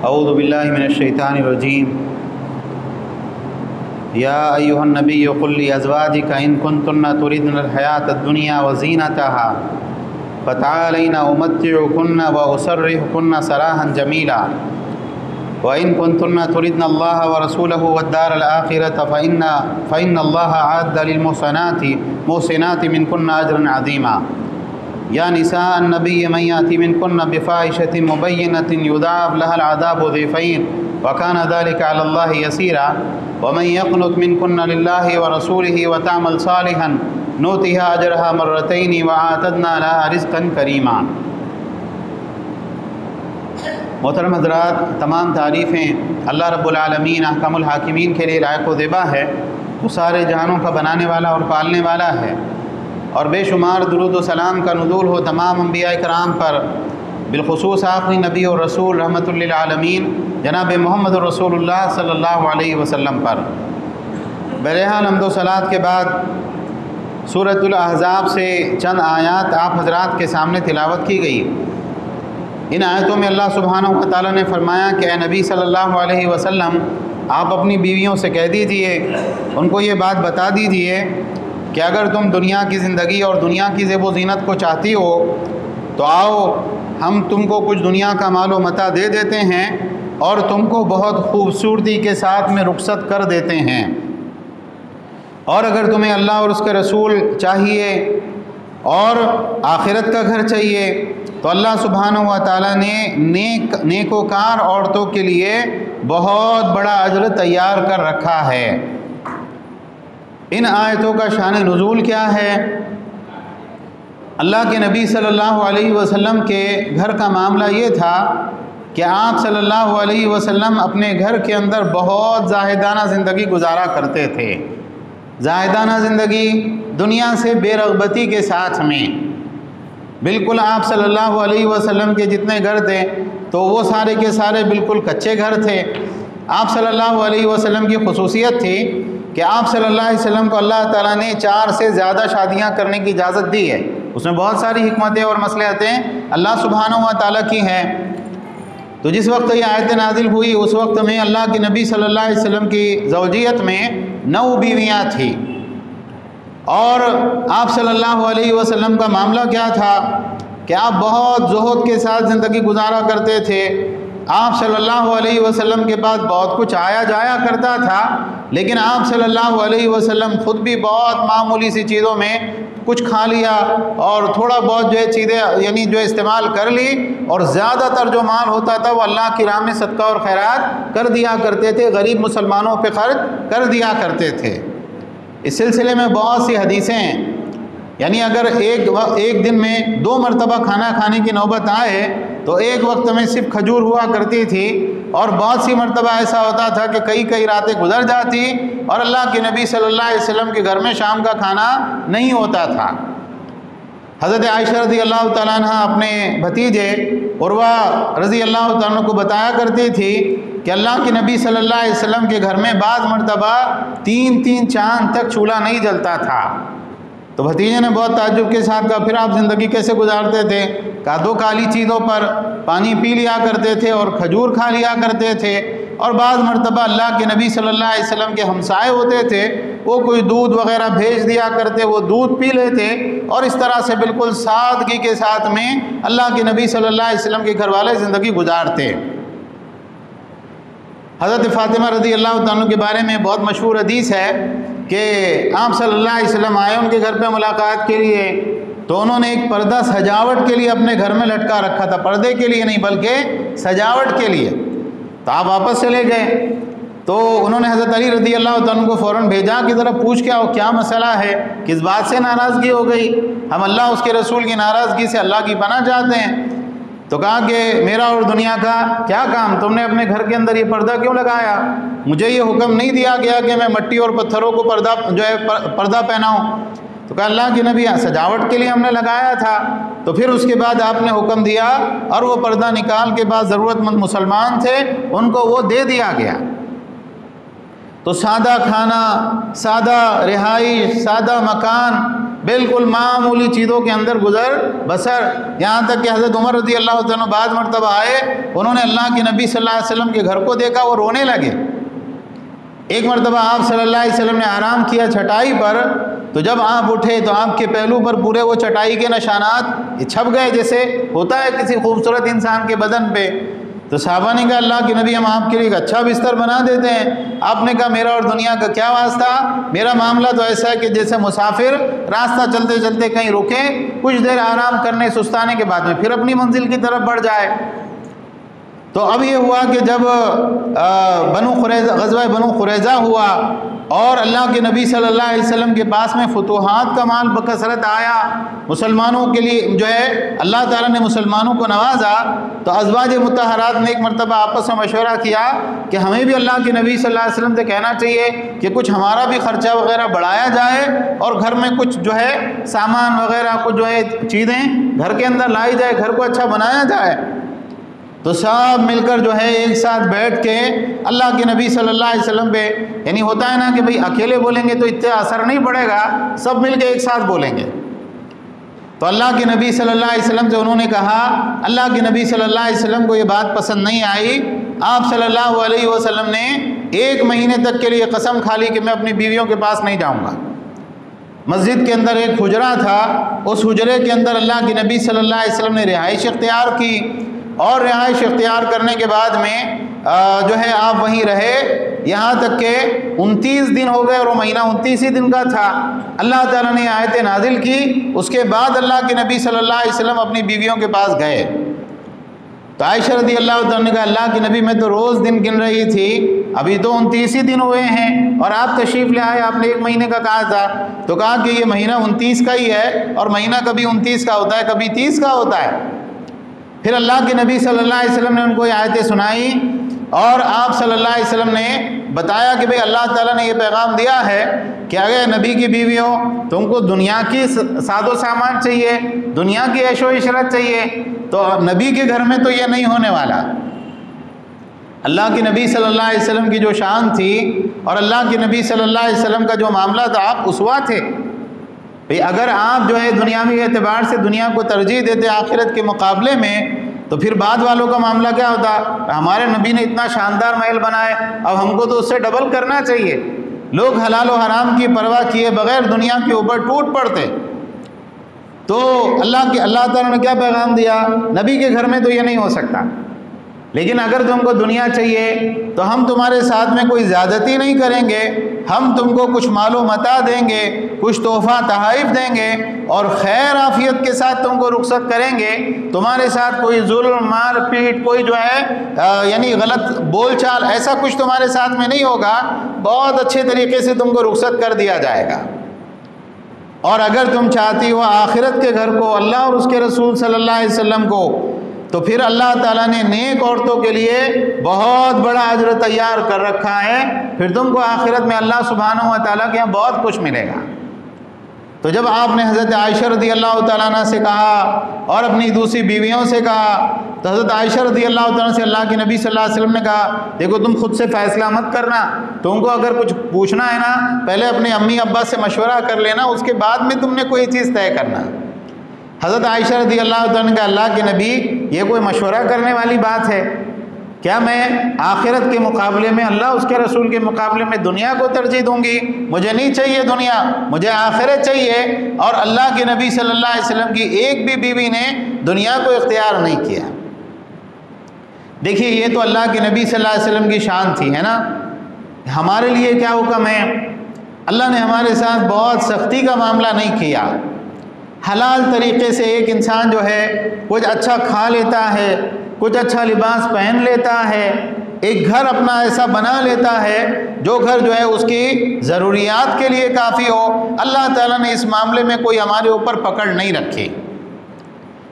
اعوذ باللہ من الشیطان الرجیم یا ایھا النبی قل لازواجک ان کنتن تردن الحیاۃ الدنیا وزینتها فتعالین امتعکن واسرحکن سراحا جمیلا وان کنتن تردن اللہ ورسولہ والدار الآخرۃ فإن اللہ اعد للمحسنات منکن اجرا عظیما یا نساء النبی من یأتی منکن بفاحشۃ مبینۃ یضاعف لها العذاب ضعفین وکان ذلک علی اللہ یسیرا ومن یقنت منکن للہ ورسولہ وتعمل صالحا نؤتها اجرها مرتین واعتدنا لها رزقا کریما۔ محترم حضرات، تمام تعریفیں اللہ رب العالمین احکم الحاکمین کے لیے لائق و زیبا ہے۔ وہ سارے جہانوں کا بنانے والا اور پالنے والا ہے، اور بے شمار درود و سلام کا نزول ہو تمام انبیاء کرام پر، بالخصوص آخری نبی اور رسول رحمۃ للعالمین جناب محمد رسول اللہ صلی اللہ علیہ وسلم پر۔ بہرحال حمد و صلوات کے بعد سورۃ الاحزاب سے چند آیات آپ حضرات کے سامنے تلاوت کی گئی۔ ان آیتوں میں اللہ سبحانہ و تعالیٰ نے فرمایا کہ اے نبی صلی اللہ علیہ وسلم، آپ اپنی بیویوں سے کہہ دیجئے، ان کو یہ بات بتا دیجئے کہ اگر تم دنیا کی زندگی اور دنیا کی زیب و زینت کو چاہتی ہو تو آؤ، ہم تم کو کچھ دنیا کا مال و متاع دے دیتے ہیں اور تم کو بہت خوبصورتی کے ساتھ میں رخصت کر دیتے ہیں۔ اور اگر تمہیں اللہ اور اس کے رسول چاہیے اور آخرت کا گھر چاہیے تو اللہ سبحانہ و تعالیٰ نے نیکوکار عورتوں کے لیے بہت بڑا اجر تیار کر رکھا ہے۔ ان آیتوں کا شان نزول کیا ہے؟ اللہ کے نبی صلی اللہ علیہ وسلم کے گھر کا معاملہ یہ تھا کہ آپ صلی اللہ علیہ وسلم اپنے گھر کے اندر بہت زاہدانہ زندگی گزارا کرتے تھے۔ زاہدانہ زندگی، دنیا سے بے رغبتی کے ساتھ میں۔ بالکل آپ صلی اللہ علیہ وسلم کے جتنے گھر تھے تو وہ سارے کے سارے بالکل کچے گھر تھے۔ آپ صلی اللہ علیہ وسلم کی خصوصیت تھی کہ آپ صلی اللہ علیہ وسلم کو اللہ تعالیٰ نے 4 سے زیادہ شادیاں کرنے کی اجازت دی ہے۔ اس میں بہت ساری حکمتیں اور مصلحتیں اللہ سبحانہ و تعالیٰ کی ہیں۔ تو جس وقت یہ آیت نازل ہوئی اس وقت میں اللہ کے نبی صلی اللہ علیہ وسلم کی زوجیت میں 9 بیویاں تھیں، اور آپ صلی اللہ علیہ وسلم کا معاملہ کیا تھا کہ آپ بہت زہد کے ساتھ زندگی گزارا کرتے تھے۔ آپ صلی اللہ علیہ وسلم کے پاس بہت کچھ آیا جایا کرتا تھا، لیکن آپ صلی اللہ علیہ وسلم خود بھی بہت معمولی سی چیزوں میں کچھ کھا لیا اور تھوڑا بہت جو ہے چیزیں یعنی جو استعمال کر لی، اور زیادہ تر جو مال ہوتا تھا وہ اللہ کی راہ میں صدقہ اور خیرات کر دیا کرتے تھے، غریب مسلمانوں پہ خرچ کر دیا کرتے تھے۔ اس سلسلے میں بہت سی حدیثیں ہیں، یعنی اگر ایک دن میں 2 مرتبہ کھانا کھانے کی نوبت آئے تو ایک وقت میں صرف کھجور ہوا کرتی تھی، اور بہت سی مرتبہ ایسا ہوتا تھا کہ کئی راتیں گزر جاتی اور اللہ کے نبی صلی اللہ علیہ وسلم کے گھر میں شام کا کھانا نہیں ہوتا تھا۔ حضرت عائشہ رضی اللہ تعالیٰ عنہ اپنے بھتیجے عروہ رضی اللہ تعالیٰ عنہ کو بتایا کرتی تھی کہ اللہ کے نبی صلی اللہ علیہ وسلم کے گھر میں بعض مرتبہ 3 چاند تک چولہا نہیں جلتا تھا۔ تو بھتیجے نے بہت تعجب کے ساتھ کہا، پھر آپ زندگی کیسے گزارتے تھے؟ کہا 2 کالی چیزوں پر پانی پی لیا کرتے تھے اور کھجور کھا لیا کرتے تھے، اور بعض مرتبہ اللہ کے نبی صلی اللہ علیہ وسلم کے ہمسائے ہوتے تھے، وہ کوئی دودھ وغیرہ بھیج دیا کرتے، وہ دودھ پی لیتے، اور اس طرح سے بالکل سادگی کے ساتھ میں اللہ کے نبی صلی اللہ علیہ وسلم کے گھر والے زندگی گزارتے۔ حضرت فاطمہ رضی اللہ تعالیٰ کے بارے میں بہت مشہور حدیث ہے کہ آپ صلی اللہ علیہ وسلم آئے ان کے گھر پہ ملاقات کے لیے، تو انہوں نے ایک پردہ سجاوٹ کے لیے اپنے گھر میں لٹکا رکھا تھا، پردے کے لیے نہیں بلکہ سجاوٹ کے لیے۔ تو آپ واپس چلے گئے تو انہوں نے حضرت علی رضی اللہ عنہ کو فوراً بھیجا کہ ذرا پوچھ کے آؤ کیا مسئلہ ہے، کس بات سے ناراضگی ہو گئی؟ ہم اللہ اس کے رسول کی ناراضگی سے اللہ کی پناہ چاہتے ہیں۔ تو کہا کہ میرا اور دنیا کا کیا کام، تم نے اپنے گھر کے اندر یہ پردہ کیوں لگایا؟ مجھے یہ حکم نہیں دیا گیا کہ میں مٹی اور پتھروں کو پردہ پہناؤں۔ تو کہا اللہ کے نبی سجاوٹ کے لیے ہم نے لگایا تھا۔ تو پھر اس کے بعد آپ نے حکم دیا اور وہ پردہ نکال کے بعد ضرورت مند مسلمان تھے ان کو وہ دے دیا گیا۔ تو سادہ کھانا، سادہ رہائش، سادہ مکان، بالکل معمولی چیزوں کے اندر گزر بسر، یہاں تک کہ حضرت عمر رضی اللہ تعالیٰ بعض مرتبہ آئے، انہوں نے اللہ کے نبی صلی اللہ علیہ وسلم کے گھر کو دیکھا، وہ رونے لگے۔ ایک مرتبہ آپ صلی اللہ علیہ وسلم نے آرام کیا چٹائی پر، تو جب آپ اٹھے تو آپ کے پہلو پر پورے وہ چٹائی کے نشانات چھپ گئے، جیسے ہوتا ہے کسی خوبصورت انسان کے بدن پہ۔ تو صحابہ نے کہا اللہ کے نبی ہم آپ کے لیے ایک اچھا بستر بنا دیتے ہیں۔ آپ نے کہا میرا اور دنیا کا کیا واسطہ، میرا معاملہ تو ایسا ہے کہ جیسے مسافر راستہ چلتے چلتے کہیں رکے، کچھ دیر آرام کرنے سستانے کے بعد میں پھر اپنی منزل کی طرف بڑھ جائے۔ تو اب یہ ہوا کہ جب غزوہ بنو قریظہ ہوا اور اللہ کے نبی صلی اللہ علیہ وسلم کے پاس میں فتوحات کا مال بکثرت آیا، مسلمانوں کے لیے جو ہے اللہ تعالیٰ نے مسلمانوں کو نوازا، تو ازواج مطہرات نے ایک مرتبہ آپس میں مشورہ کیا کہ ہمیں بھی اللہ کے نبی صلی اللہ علیہ وسلم سے کہنا چاہیے کہ کچھ ہمارا بھی خرچہ وغیرہ بڑھایا جائے اور گھر میں کچھ جو ہے سامان وغیرہ کچھ جو ہے چیزیں گھر کے اندر لائی جائے، گھر کو اچھا بنایا جائے۔ تو سب مل کر جو ہے ایک ساتھ بیٹھ کے اللہ کے نبی صلی اللہ علیہ وسلم پہ، یعنی ہوتا ہے نا کہ بھئی اکیلے بولیں گے تو اتنا اثر نہیں پڑے گا، سب مل کے ایک ساتھ بولیں گے۔ تو اللہ کے نبی صلی اللہ علیہ وسلم سے انہوں نے کہا، اللہ کے نبی صلی اللہ علیہ وسلم کو یہ بات پسند نہیں آئی۔ آپ صلی اللہ علیہ وسلم نے 1 مہینے تک کے لیے قسم کھا لی کہ میں اپنی بیویوں کے پاس نہیں جاؤں گا۔ مسجد کے اندر ایک حجرہ تھا، اس حجرے کے اندر اللہ کے نبی صلی اللہ علیہ وسلم نے رہائش اختیار کی، اور رہائش اختیار کرنے کے بعد میں جو ہے آپ وہیں رہے یہاں تک کہ 29 دن ہو گئے، اور وہ مہینہ 29 دن کا تھا۔ اللہ تعالیٰ نے آیت نازل کی، اس کے بعد اللہ کے نبی صلی اللہ علیہ وسلم اپنی بیویوں کے پاس گئے۔ تو عائشہ رضی اللہ تعالیٰ نے کہا اللہ کے نبی میں تو روز دن گن رہی تھی، ابھی تو 29 دن ہوئے ہیں اور آپ تشریف لے آئے، آپ نے 1 مہینے کا کہا تھا۔ تو کہا کہ یہ مہینہ 29 کا ہی ہے، اور مہینہ کبھی 29 کا ہوتا ہے کبھی 30 کا ہوتا ہے۔ پھر اللہ کے نبی صلی اللہ علیہ وسلم نے ان کو یہ آیتیں سنائی، اور آپ صلی اللہ علیہ وسلم نے بتایا کہ بھئی اللہ تعالیٰ نے یہ پیغام دیا ہے کہ اگر نبی کی بیویوں تم کو دنیا کی ساد و سامان چاہیے، دنیا کی عیش و عشرت چاہیے، تو نبی کے گھر میں تو یہ نہیں ہونے والا۔ اللہ کے نبی صلی اللہ علیہ وسلم کی جو شان تھی اور اللہ کے نبی صلی اللہ علیہ وسلم کا جو معاملہ تھا، آپ اسوہ تھے۔ بھئی اگر آپ جو ہے دنیاوی اعتبار سے دنیا کو ترجیح دیتے آخرت کے مقابلے میں، تو پھر بعد والوں کا معاملہ کیا ہوتا؟ ہمارے نبی نے اتنا شاندار محل بنائے، اب ہم کو تو اس سے ڈبل کرنا چاہیے۔ لوگ حلال و حرام کی پرواہ کیے بغیر دنیا کے اوپر ٹوٹ پڑتے۔ تو اللہ تعالیٰ نے کیا پیغام دیا؟ نبی کے گھر میں تو یہ نہیں ہو سکتا، لیکن اگر تم کو دنیا چاہیے تو ہم تمہارے ساتھ میں کوئی زیادتی نہیں کریں گے، ہم تم کو کچھ مال و متاع دیں گے، کچھ تحفہ تحائف دیں گے، اور خیر عافیت کے ساتھ تم کو رخصت کریں گے۔ تمہارے ساتھ کوئی ظلم مار پیٹ، کوئی جو ہے یعنی غلط بول چال، ایسا کچھ تمہارے ساتھ میں نہیں ہوگا، بہت اچھے طریقے سے تم کو رخصت کر دیا جائے گا۔ اور اگر تم چاہتی ہو آخرت کے گھر کو، اللہ اور اس کے رسول صلی اللہ علیہ وسلم کو، تو پھر اللہ تعالیٰ نے نیک عورتوں کے لیے بہت بڑا اجر تیار کر رکھا ہے، پھر تم کو آخرت میں اللہ سبحانہ و تعالیٰ کے یہاں بہت کچھ ملے گا۔ تو جب آپ نے حضرت عائشہ رضی اللہ تعالیٰ عنہ سے کہا اور اپنی دوسری بیویوں سے کہا، تو حضرت عائشہ رضی اللہ تعالیٰ عنہ سے اللہ کے نبی صلی اللہ علیہ وسلم نے کہا دیکھو تم خود سے فیصلہ مت کرنا، تم کو اگر کچھ پوچھنا ہے نا پہلے اپنے امی ابا سے مشورہ کر لینا، اس کے بعد میں تم نے کوئی چیز طے کرنا۔ حضرت عائشہ رضی اللہ تعالیٰ عنہ نے کہا اللہ کے نبی یہ کوئی مشورہ کرنے والی بات ہے کیا؟ میں آخرت کے مقابلے میں اللہ اس کے رسول کے مقابلے میں دنیا کو ترجیح دوں گی؟ مجھے نہیں چاہیے دنیا، مجھے آخرت چاہیے۔ اور اللہ کے نبی صلی اللہ علیہ وسلم کی ایک بھی بیوی نے دنیا کو اختیار نہیں کیا۔ دیکھیے یہ تو اللہ کے نبی صلی اللہ علیہ وسلم کی شان تھی، ہے نا۔ ہمارے لیے کیا حکم ہے؟ اللہ نے ہمارے ساتھ بہت سختی کا معاملہ نہیں کیا۔ حلال طریقے سے ایک انسان جو ہے کچھ اچھا کھا لیتا ہے، کچھ اچھا لباس پہن لیتا ہے، ایک گھر اپنا ایسا بنا لیتا ہے جو گھر جو ہے اس کی ضروریات کے لیے کافی ہو۔ اللہ تعالیٰ نے اس معاملے میں کوئی ہمارے اوپر پکڑ نہیں رکھی۔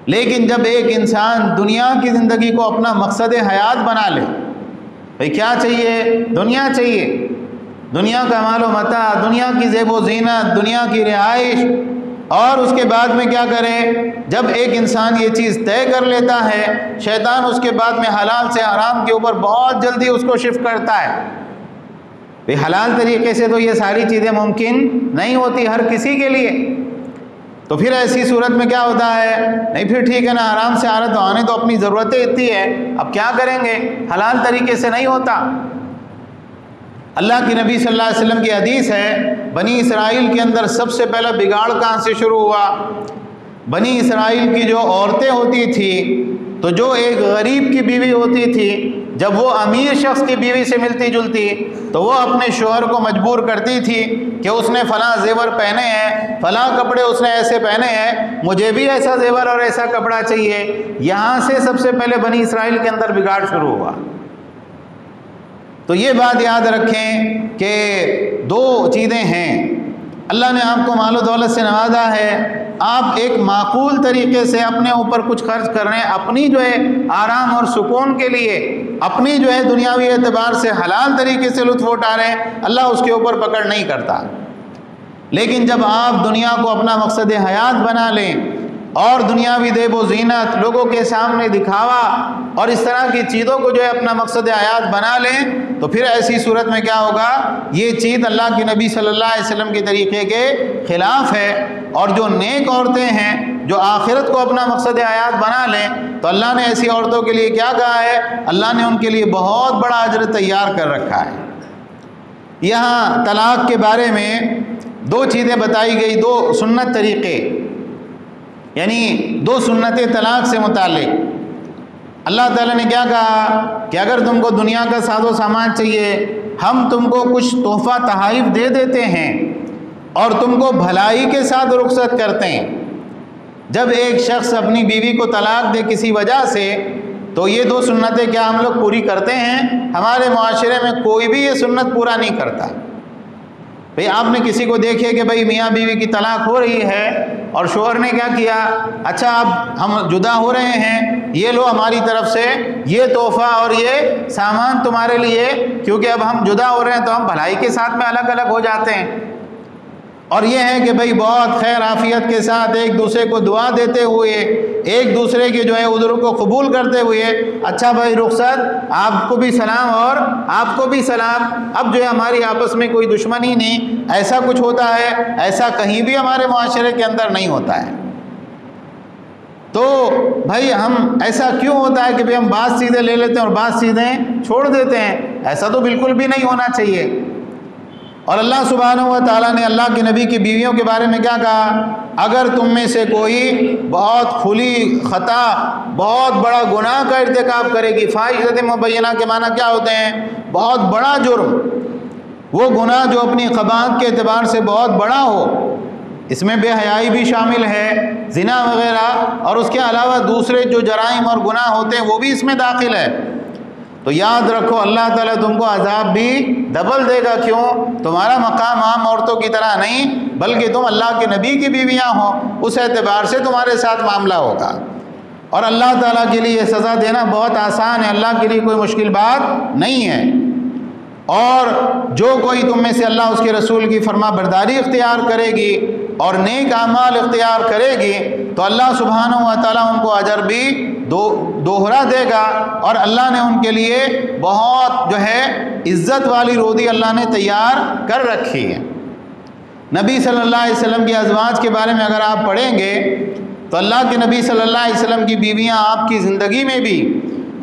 لیکن جب ایک انسان دنیا کی زندگی کو اپنا مقصد حیات بنا لے، بھئی کیا چاہیے؟ دنیا چاہیے، دنیا کا مال و متاع، دنیا کی زیب و زینت، دنیا کی رہائش، اور اس کے بعد میں کیا کرے؟ جب ایک انسان یہ چیز طے کر لیتا ہے، شیطان اس کے بعد میں حلال سے حرام کے اوپر بہت جلدی اس کو شفٹ کرتا ہے۔ بھئی حلال طریقے سے تو یہ ساری چیزیں ممکن نہیں ہوتی ہر کسی کے لیے، تو پھر ایسی صورت میں کیا ہوتا ہے؟ نہیں پھر ٹھیک ہے نا، آرام سے آ رہا تو آنے تو، اپنی ضرورتیں اتنی ہے، اب کیا کریں گے، حلال طریقے سے نہیں ہوتا۔ اللہ کی نبی صلی اللہ علیہ وسلم کی حدیث ہے، بنی اسرائیل کے اندر سب سے پہلا بگاڑ کہاں سے شروع ہوا؟ بنی اسرائیل کی جو عورتیں ہوتی تھی، تو جو ایک غریب کی بیوی ہوتی تھی، جب وہ امیر شخص کی بیوی سے ملتی جلتی تو وہ اپنے شوہر کو مجبور کرتی تھی کہ اس نے فلاں زیور پہنے ہیں، فلاں کپڑے اس نے ایسے پہنے ہیں، مجھے بھی ایسا زیور اور ایسا کپڑا چاہیے۔ یہاں سے سب سے پہلے بنی اسرائیل کے اندر بگاڑ شروع ہوا۔ تو یہ بات یاد رکھیں کہ دو چیزیں ہیں، اللہ نے آپ کو مال و دولت سے نوازا ہے، آپ ایک معقول طریقے سے اپنے اوپر کچھ خرچ کر رہے ہیں، اپنی جو ہے آرام اور سکون کے لیے، اپنی جو ہے دنیاوی اعتبار سے حلال طریقے سے لطف اٹھا رہے ہیں، اللہ اس کے اوپر پکڑ نہیں کرتا۔ لیکن جب آپ دنیا کو اپنا مقصد حیات بنا لیں اور دنیاوی دیب و زینت، لوگوں کے سامنے دکھاوا اور اس طرح کی چیزوں کو جو ہے اپنا مقصد حیات بنا لیں، تو پھر ایسی صورت میں کیا ہوگا؟ یہ چیز اللہ کے نبی صلی اللہ علیہ وسلم کے طریقے کے خلاف ہے۔ اور جو نیک عورتیں ہیں جو آخرت کو اپنا مقصد حیات بنا لیں، تو اللہ نے ایسی عورتوں کے لیے کیا کہا ہے؟ اللہ نے ان کے لیے بہت بڑا اجر تیار کر رکھا ہے۔ یہاں طلاق کے بارے میں دو چیزیں بتائی گئی، دو سنت طریقے، یعنی دو سنت طلاق سے متعلق۔ اللہ تعالیٰ نے کیا کہا کہ اگر تم کو دنیا کا ساز و سامان چاہیے، ہم تم کو کچھ تحفہ تحائف دے دیتے ہیں اور تم کو بھلائی کے ساتھ رخصت کرتے ہیں۔ جب ایک شخص اپنی بیوی کو طلاق دے کسی وجہ سے، تو یہ دو سنتیں کیا ہم لوگ پوری کرتے ہیں؟ ہمارے معاشرے میں کوئی بھی یہ سنت پورا نہیں کرتا۔ بھئی آپ نے کسی کو دیکھے کہ بھئی میاں بیوی کی طلاق ہو رہی ہے اور شوہر نے کیا کیا؟ اچھا اب ہم جدا ہو رہے ہیں، یہ لو ہماری طرف سے یہ تحفہ اور یہ سامان تمہارے لیے، کیونکہ اب ہم جدا ہو رہے ہیں تو ہم بھلائی کے ساتھ میں الگ الگ ہو جاتے ہیں۔ اور یہ ہے کہ بھئی بہت خیر عافیت کے ساتھ ایک دوسرے کو دعا دیتے ہوئے، ایک دوسرے کے جو ہے عذر کو قبول کرتے ہوئے، اچھا بھائی رخصت، آپ کو بھی سلام اور آپ کو بھی سلام، اب جو ہے ہماری آپس میں کوئی دشمنی نہیں، ایسا کچھ ہوتا ہے؟ ایسا کہیں بھی ہمارے معاشرے کے اندر نہیں ہوتا ہے۔ تو بھائی ہم ایسا کیوں ہوتا ہے کہ بھئی ہم بعض چیزیں لے لیتے ہیں اور بعض چیزیں چھوڑ دیتے ہیں؟ ایسا تو بالکل بھی نہیں ہونا چاہیے۔ اور اللہ سبحانہ و تعالیٰ نے اللہ کے نبی کی بیویوں کے بارے میں کیا کہا؟ اگر تم میں سے کوئی بہت کھلی خطا، بہت بڑا گناہ کا ارتکاب کرے گی، فاحشۃ مبینہ کے معنی کیا ہوتے ہیں؟ بہت بڑا جرم، وہ گناہ جو اپنی قباحت کے اعتبار سے بہت بڑا ہو، اس میں بے حیائی بھی شامل ہے، زنا وغیرہ، اور اس کے علاوہ دوسرے جو جرائم اور گناہ ہوتے ہیں وہ بھی اس میں داخل ہے، تو یاد رکھو اللہ تعالیٰ تم کو عذاب بھی ڈبل دے گا۔ کیوں؟ تمہارا مقام عام عورتوں کی طرح نہیں، بلکہ تم اللہ کے نبی کی بیویاں ہو، اس اعتبار سے تمہارے ساتھ معاملہ ہوگا۔ اور اللہ تعالیٰ کے لیے سزا دینا بہت آسان ہے، اللہ کے لیے کوئی مشکل بات نہیں ہے۔ اور جو کوئی تم میں سے اللہ اس کے رسول کی فرما برداری اختیار کرے گی اور نیک اعمال اختیار کرے گی، تو اللہ سبحانہ و تعالیٰ ان کو اجر بھی دوہرا دے گا، اور اللہ نے ان کے لیے بہت جو ہے عزت والی روزی اللہ نے تیار کر رکھی ہے۔ نبی صلی اللہ علیہ وسلم کی ازواج کے بارے میں اگر آپ پڑھیں گے تو اللہ کے نبی صلی اللہ علیہ وسلم کی بیویاں آپ کی زندگی میں بھی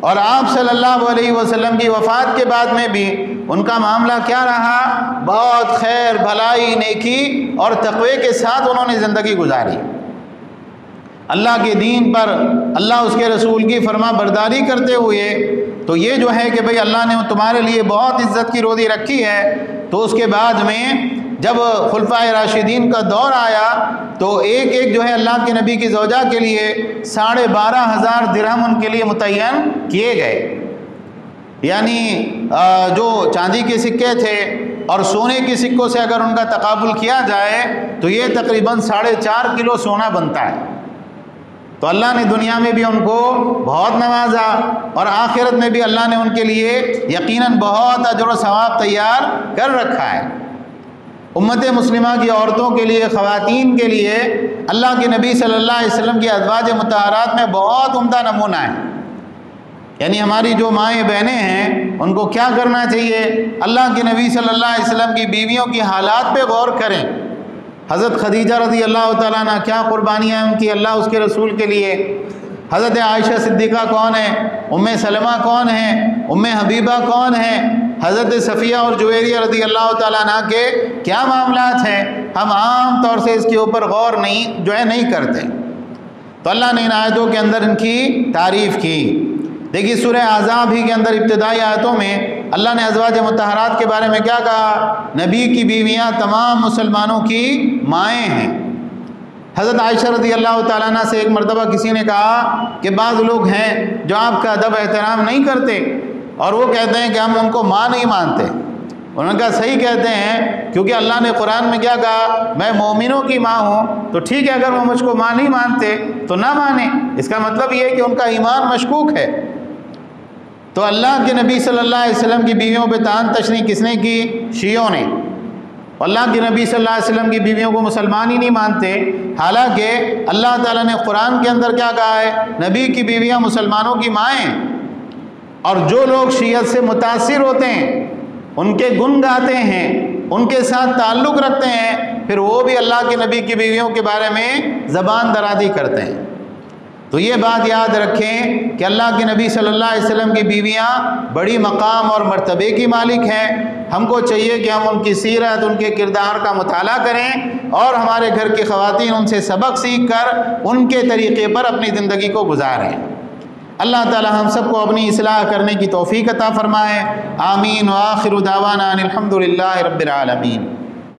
اور آپ صلی اللہ علیہ وسلم کی وفات کے بعد میں بھی ان کا معاملہ کیا رہا؟ بہت خیر، بھلائی، نیکی اور تقوی کے ساتھ انہوں نے زندگی گزاری۔ اللہ کے دین پر، اللہ اس کے رسول کی فرما برداری کرتے ہوئے، تو یہ جو ہے کہ بھئی اللہ نے تمہارے لیے بہت عزت کی روزی رکھی ہے۔ تو اس کے بعد میں جب خلفائے راشدین کا دور آیا تو ایک ایک جو ہے اللہ کے نبی کی زوجہ کے لیے 12,500 درہم ان کے لیے متعین کیے گئے، یعنی جو چاندی کے سکے تھے اور سونے کے سکوں سے اگر ان کا تقابل کیا جائے تو یہ تقریباً 4.5 کلو سونا بنتا ہے۔ تو اللہ نے دنیا میں بھی ان کو بہت نوازا اور آخرت میں بھی اللہ نے ان کے لیے یقیناً بہت اجر و ثواب تیار کر رکھا ہے۔ امت مسلمہ کی عورتوں کے لیے، خواتین کے لیے اللہ کے نبی صلی اللہ علیہ وسلم کی ازواج مطہرات میں بہت عمدہ نمونہ ہے۔ یعنی ہماری جو مائیں بہنیں ہیں ان کو کیا کرنا چاہیے؟ اللہ کے نبی صلی اللہ علیہ وسلم کی بیویوں کی حالات پہ غور کریں حضرت خدیجہ رضی اللہ تعالیٰ عنہ کیا قربانیاں ان کی اللہ اس کے رسول کے لیے. حضرت عائشہ صدیقہ کون ہے؟ ام سلمہ کون ہے؟ ام حبیبہ کون ہے؟ حضرت صفیہ اور جویریہ رضی اللہ تعالیٰ عنہ کے کیا معاملات ہیں؟ ہم عام طور سے اس کے اوپر غور نہیں کرتے. تو اللہ نے ان آیتوں کے اندر ان کی تعریف کی. دیکھیے سورہ احزاب ہی کے اندر ابتدائی آیتوں میں اللہ نے ازواج مطہرات کے بارے میں کیا کہا؟ نبی کی بیویاں تمام مسلمانوں کی مائیں ہیں. حضرت عائشہ رضی اللہ تعالیٰ عنہ سے ایک مرتبہ کسی نے کہا کہ بعض لوگ ہیں جو آپ کا ادب احترام نہیں کرتے اور وہ کہتے ہیں کہ ہم ان کو ماں نہیں مانتے. انہوں نے کہا صحیح کہتے ہیں، کیونکہ اللہ نے قرآن میں کیا کہا؟ میں مومنوں کی ماں ہوں. تو ٹھیک ہے، اگر وہ مجھ کو ماں نہیں مانتے تو نہ مانیں. اس کا مطلب یہ ہے کہ ان کا ایمان مشکوک ہے. تو اللہ کے نبی صلی اللہ علیہ وسلم کی بیویوں پہ طعن تشنیع کس نے کی؟ شیعوں نے. اللہ کے نبی صلی اللہ علیہ وسلم کی بیویوں کو مسلمان ہی نہیں مانتے، حالانکہ اللہ تعالیٰ نے قرآن کے اندر کیا کہا ہے؟ نبی کی بیویاں مسلمانوں کی مائیں. اور جو لوگ شیعت سے متاثر ہوتے ہیں، ان کے گن گاتے ہیں، ان کے ساتھ تعلق رکھتے ہیں، پھر وہ بھی اللہ کے نبی کی بیویوں کے بارے میں زبان درازی کرتے ہیں. تو یہ بات یاد رکھیں کہ اللہ کے نبی صلی اللہ علیہ وسلم کی بیویاں بڑی مقام اور مرتبے کی مالک ہیں. ہم کو چاہیے کہ ہم ان کی سیرت، ان کے کردار کا مطالعہ کریں اور ہمارے گھر کی خواتین ان سے سبق سیکھ کر ان کے طریقے پر اپنی زندگی کو گزاریں. اللہ تعالی ہم سب کو اپنی اصلاح کرنے کی توفیق عطا فرمائے. آمین. وآخر دعوانا ان الحمد للہ رب العالمین.